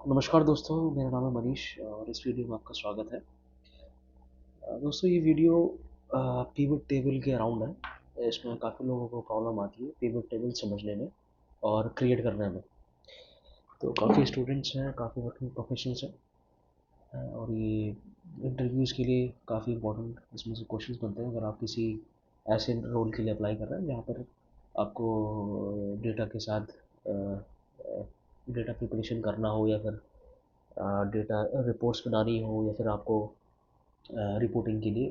नमस्कार दोस्तों, मेरा नाम है मनीष और इस वीडियो में आपका स्वागत है। दोस्तों ये वीडियो पिवट टेबल के अराउंड है। इसमें काफ़ी लोगों को प्रॉब्लम आती है पिवट टेबल समझने में और क्रिएट करने में। तो काफ़ी स्टूडेंट्स हैं, काफ़ी वर्किंग प्रोफेशनल्स हैं और ये इंटरव्यूज़ के लिए काफ़ी इंपॉर्टेंट इसमें से क्वेश्चंस बनते हैं। अगर आप किसी ऐसे रोल के लिए अप्लाई कर रहे हैं जहाँ पर आपको डेटा के साथ डेटा प्रिपरेशन करना हो या फिर डेटा रिपोर्ट्स बनानी हो या फिर आपको रिपोर्टिंग के लिए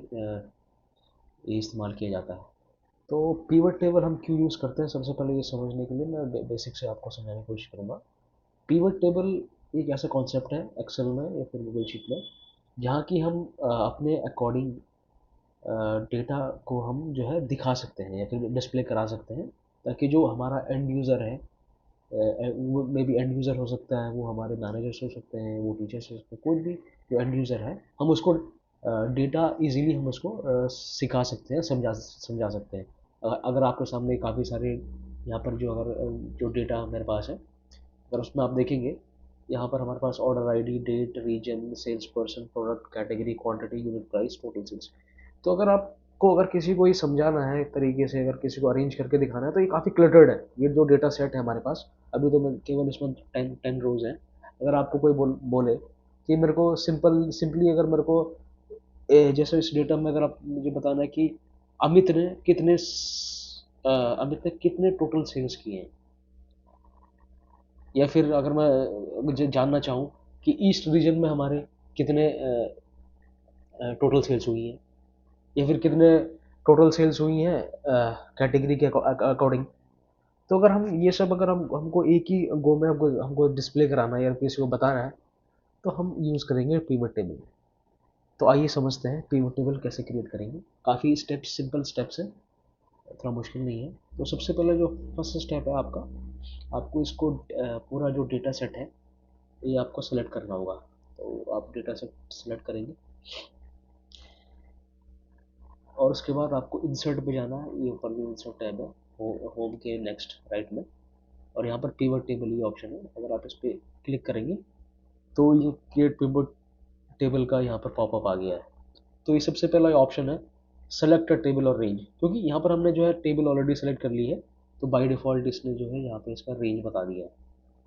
ये इस्तेमाल किया जाता है। तो पिवट टेबल हम क्यों यूज़ करते हैं, सबसे पहले ये समझने के लिए मैं बेसिक से आपको समझाने की कोशिश करूँगा। पिवट टेबल एक ऐसा कॉन्सेप्ट है एक्सेल में या फिर गूगल शीट में, जहाँ की हम अपने अकॉर्डिंग डेटा को हम जो है दिखा सकते हैं या फिर डिस्प्ले करा सकते हैं, ताकि जो हमारा एंड यूज़र है, वो मे बी एंड यूज़र हो सकता है, वो हमारे मैनेजर्स हो सकते हैं, वो टीचर्स हो सकते हैं, कोई भी जो एंड यूज़र है, हम उसको डेटा इजीली हम उसको सिखा सकते हैं, समझा सकते हैं। अगर आपके सामने काफ़ी सारे यहाँ पर जो अगर जो डेटा मेरे पास है, अगर उसमें आप देखेंगे, यहाँ पर हमारे पास order ID, date, region, sales person, product category, quantity, unit price, total sales. तो अगर किसी को ये समझाना है एक तरीके से, अगर किसी को अरेंज करके दिखाना है, तो ये काफ़ी क्लटर्ड है ये जो डेटा सेट है हमारे पास। अभी तो मैं केवल इसमें टेन टेन रोज हैं। अगर आपको कोई बोले कि मेरे को सिंपली अगर मेरे को जैसे इस डेटा में अगर आप मुझे बताना है कि अमित ने अमित ने कितने टोटल सेल्स किए हैं, या फिर अगर मैं मुझे जानना चाहूँ कि ईस्ट रीजन में हमारे कितने टोटल सेल्स हुई हैं, या फिर कितने टोटल सेल्स हुई हैं कैटेगरी के अकॉर्डिंग। तो अगर हम ये सब अगर हम हमको एक ही गो में हमको डिस्प्ले कराना है या किसी को बताना है, तो हम यूज़ करेंगे पिवट टेबल। तो आइए समझते हैं पिवट टेबल कैसे क्रिएट करेंगे। काफ़ी स्टेप्स, सिंपल स्टेप्स है, थोड़ा मुश्किल नहीं है। तो सबसे पहले जो फर्स्ट स्टेप है आपका, आपको इसको पूरा जो डेटा सेट है ये आपको सेलेक्ट करना होगा। तो आप डेटा सेट सेलेक्ट करेंगे और उसके बाद आपको इंसर्ट पे जाना है। ये ऊपर जो इंसर्ट टैब है, होम के नेक्स्ट राइट में, और यहाँ पर पिवट टेबल ये ऑप्शन है। अगर आप इस पर क्लिक करेंगे तो ये क्रिएट पिवट टेबल का यहाँ पर पॉपअप आ गया है। तो ये सबसे पहला ऑप्शन है सेलेक्ट टेबल और रेंज, क्योंकि यहाँ पर हमने जो है टेबल ऑलरेडी सेलेक्ट कर ली है, तो बाय डिफ़ॉल्ट इसने जो है यहाँ पे इसका रेंज बता दिया है।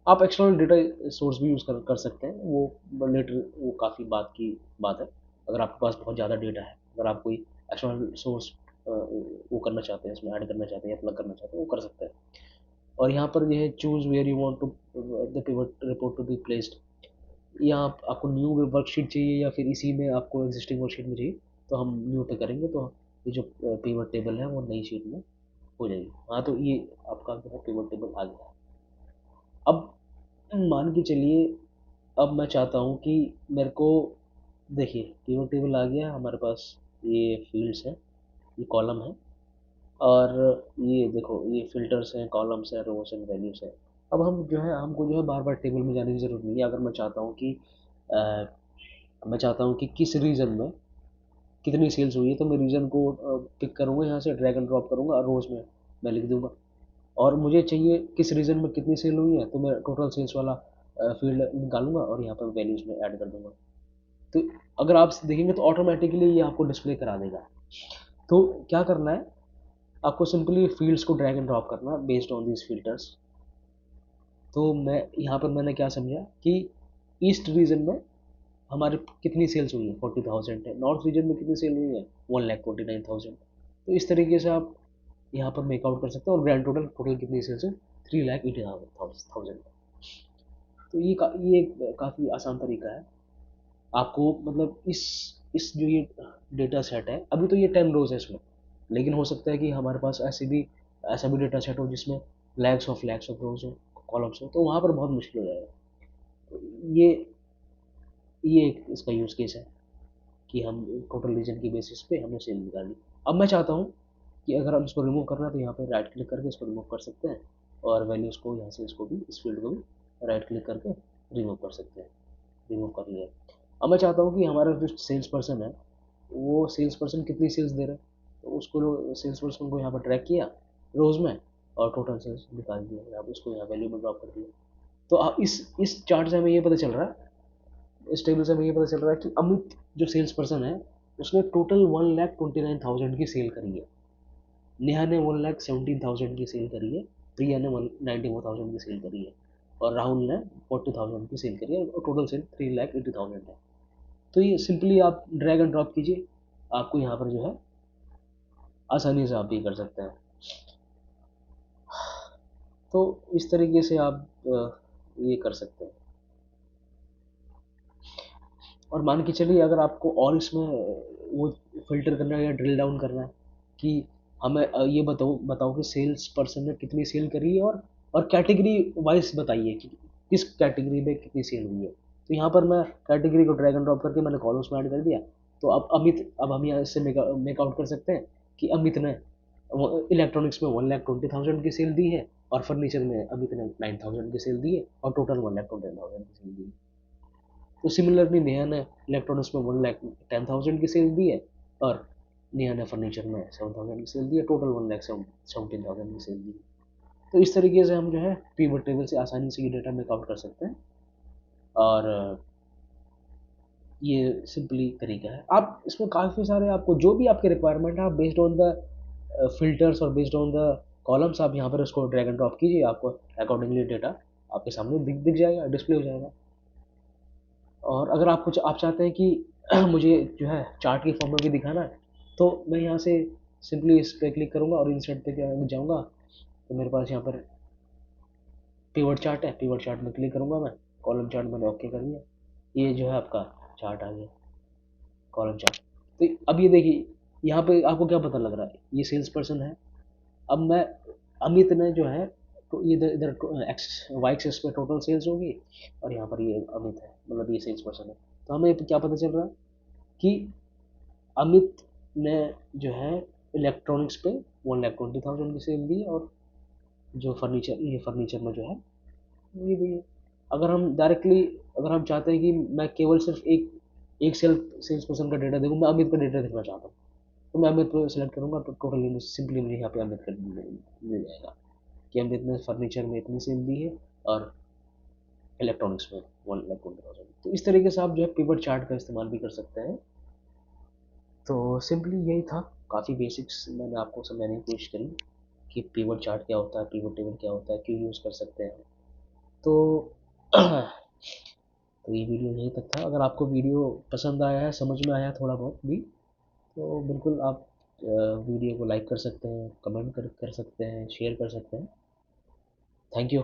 आप एक्सटर्नल डेटा सोर्स भी यूज़ कर सकते हैं, वो लेटर वो काफ़ी बात की बात है। अगर आपके पास बहुत ज़्यादा डेटा है, अगर आप कोई एक्सटर्नल सोर्स वो करना चाहते हैं, इसमें ऐड करना चाहते हैं या प्लग करना चाहते हैं, वो कर सकते हैं। और यहाँ पर ये है choose where you want to the pivot report to be placed. या आपको न्यू वर्कशीट चाहिए या फिर इसी में आपको एग्जिस्टिंग वर्कशीट में चाहिए, तो हम न्यू पे करेंगे, तो ये जो पिवट टेबल है वो नई शीट में हो जाएगी। हाँ, तो ये आपका जो है पिवट टेबल आ गया। अब मान के चलिए, अब मैं चाहता हूँ कि मेरे को, देखिए पिवट टेबल आ गया हमारे पास, ये फील्ड्स हैं, ये कॉलम है, और ये देखो ये फिल्टर्स हैं, कॉलम्स हैं, रोज एंड वैल्यूज हैं। अब हम जो है हमको जो है बार बार टेबल में जाने की ज़रूरत नहीं है। अगर मैं चाहता हूँ कि मैं चाहता हूँ कि किस रीजन में कितनी सेल्स हुई है, तो मैं रीजन को पिक करूँगा, यहाँ से ड्रैग एंड ड्रॉप करूँगा और रोज में मैं लिख दूंगा। और मुझे चाहिए किस रीजन में कितनी सेल हुई है, तो मैं टोटल सेल्स वाला फील्ड निकालूंगा और यहाँ पर वैल्यूज में ऐड कर दूंगा। तो अगर आप देखेंगे तो ऑटोमेटिकली ये आपको डिस्प्ले करा देगा। तो क्या करना है, आपको सिंपली फील्ड्स को ड्रैग एंड ड्रॉप करना बेस्ड ऑन दीज फिल्टर्स। तो मैं यहाँ पर मैंने क्या समझा कि ईस्ट रीजन में हमारे कितनी सेल्स हुई है, 40,000 है। नॉर्थ रीजन में कितनी सेल हुई है, 1,29,000। तो इस तरीके से आप यहाँ पर मेकआउट कर सकते हैं, और ग्रैंड टोटल टोटल कितनी सेल्स है, 3,80,000। तो ये काफ़ी आसान तरीका है आपको, मतलब इस जो ये डेटा सेट है, अभी तो ये 10 रोज है इसमें, लेकिन हो सकता है कि हमारे पास ऐसा भी डेटा सेट हो जिसमें लैक्स ऑफ रोज हो, कॉलम्स हो, तो वहाँ पर बहुत मुश्किल हो जाएगा। तो ये एक इसका यूज़ केस है कि हम टोटल रीजन की बेसिस पे हमने सेल निकाली। अब मैं चाहता हूँ कि अगर हम इसको रिमूव करना है, तो यहाँ पे राइट क्लिक करके इसको रिमूव कर सकते हैं, और वैल्यूज़ को यहाँ से इसको भी, इस फील्ड को भी राइट क्लिक करके रिमूव कर सकते हैं। रिमूव कर लिया। अब मैं चाहता हूँ कि हमारा जो सेल्स पर्सन है, वो सेल्स पर्सन कितनी सेल्स दे रहा है, तो उसको सेल्स पर्सन को यहाँ पर ट्रैक किया रोज में और टोटल सेल्स निकाल दिया, आप उसको यहाँ वैल्यू में ड्रॉप कर दिया। तो इस चार्ट से हमें ये पता चल रहा है, इस टेबल से हमें ये पता चल रहा है कि अमित जो सेल्स पर्सन है उसने टोटल 1,29,000 की सेल करी है, नेहा ने 1,17,000 की सेल करी है, प्रिया ने 1,94,000 की सेल करी है, और राहुल ने 40,000 की सेल करी है, और टोटल सेल 3,80,000 है। तो ये सिंपली आप ड्रैग एंड ड्रॉप कीजिए, आपको यहाँ पर जो है आसानी से आप ये कर सकते हैं। तो इस तरीके से आप ये कर सकते हैं। और मान के चलिए अगर आपको और इसमें वो फिल्टर करना है या ड्रिल डाउन करना है कि हमें ये बताओ कि सेल्स पर्सन ने कितनी सेल करी है, और कैटेगरी वाइज बताइए कि किस कैटेगरी में कितनी सेल हुई है। तो यहाँ पर मैं कैटेगरी को ड्रैग एंड ड्रॉप करके मैंने कॉलम्स में ऐड कर दिया। तो अब हम यहाँ इससे मेक आउट कर सकते हैं कि अमित ने इलेक्ट्रॉनिक्स में 1,20,000 की सेल दी है, और फर्नीचर में अमित ने 9,000 की सेल दी है, और टोटल 1,20,000 की सेल दी है। तो सिमिलरली नेहा ने इलेक्ट्रॉनिक्स में 1,10,000 की सेल दी है, और नेहा ने फर्नीचर में 7,000 की सेल दी है, टोटल 1,17,000 की सेल दी है। तो इस तरीके से हम जो है पिवट टेबल से आसानी से ये डेटा मेक आउट कर सकते हैं, और ये सिंपली तरीका है। आप इसमें काफ़ी सारे आपको जो भी आपके रिक्वायरमेंट है, आप बेस्ड ऑन द फिल्टर्स और बेस्ड ऑन द कॉलम्स आप यहाँ पर उसको ड्रैग एंड ड्रॉप कीजिए, आपको अकॉर्डिंगली डेटा आपके सामने दिख जाएगा, डिस्प्ले हो जाएगा। और अगर आप कुछ आप चाहते हैं कि मुझे जो है चार्ट की फॉर्म में भी दिखाना है, तो मैं यहाँ से सिंपली इस पर क्लिक करूँगा और इंसर्ट पे जाऊँगा, तो मेरे पास यहाँ पर पिवट चार्ट है, पिवट चार्ट में क्लिक करूँगा मैं, कॉलम चार्ट मैंने ओके कर दिया, ये जो है आपका चार्ट आ गया, कॉलम चार्ट। तो अब ये देखिए यहाँ पे आपको क्या पता लग रहा है, ये सेल्स पर्सन है। अब मैं अमित ने जो है, तो ये इधर इधर एक्स वाई एक्सिस पे टोटल सेल्स होगी, और यहाँ पर ये अमित है, मतलब ये सेल्स पर्सन है। तो हमें क्या पता चल रहा है कि अमित ने जो है इलेक्ट्रॉनिक्स पे 1,20,000 की सेल दी, और जो फर्नीचर में जो है ये भी है। अगर हम डायरेक्टली, अगर हम चाहते हैं कि मैं केवल सिर्फ एक सेल्स पर्सन का डेटा देखूँ, मैं अमित का डेटा देखना चाहता हूँ, तो मैं अमित को सिलेक्ट करूँगा, तो टोटली सिंपली मुझे यहाँ पे अमित का मिल जाएगा कि अमित ने फर्नीचर में इतनी सेल दी है, और इलेक्ट्रॉनिक्स में 1,20,000। तो इस तरीके से आप जो है पिवट चार्ट का इस्तेमाल भी कर सकते हैं। तो सिंपली यही था, काफ़ी बेसिक्स मैंने आपको समझाने की कोशिश करी कि पिवट चार्ट क्या होता है, पिवट टेबल क्या होता है, क्यों यूज़ कर सकते हैं। तो तो ये वीडियो यहीं तक था। अगर आपको वीडियो पसंद आया है, समझ में आया थोड़ा बहुत भी, तो बिल्कुल आप वीडियो को लाइक कर सकते हैं, कमेंट कर सकते हैं, शेयर कर सकते हैं। Thank you.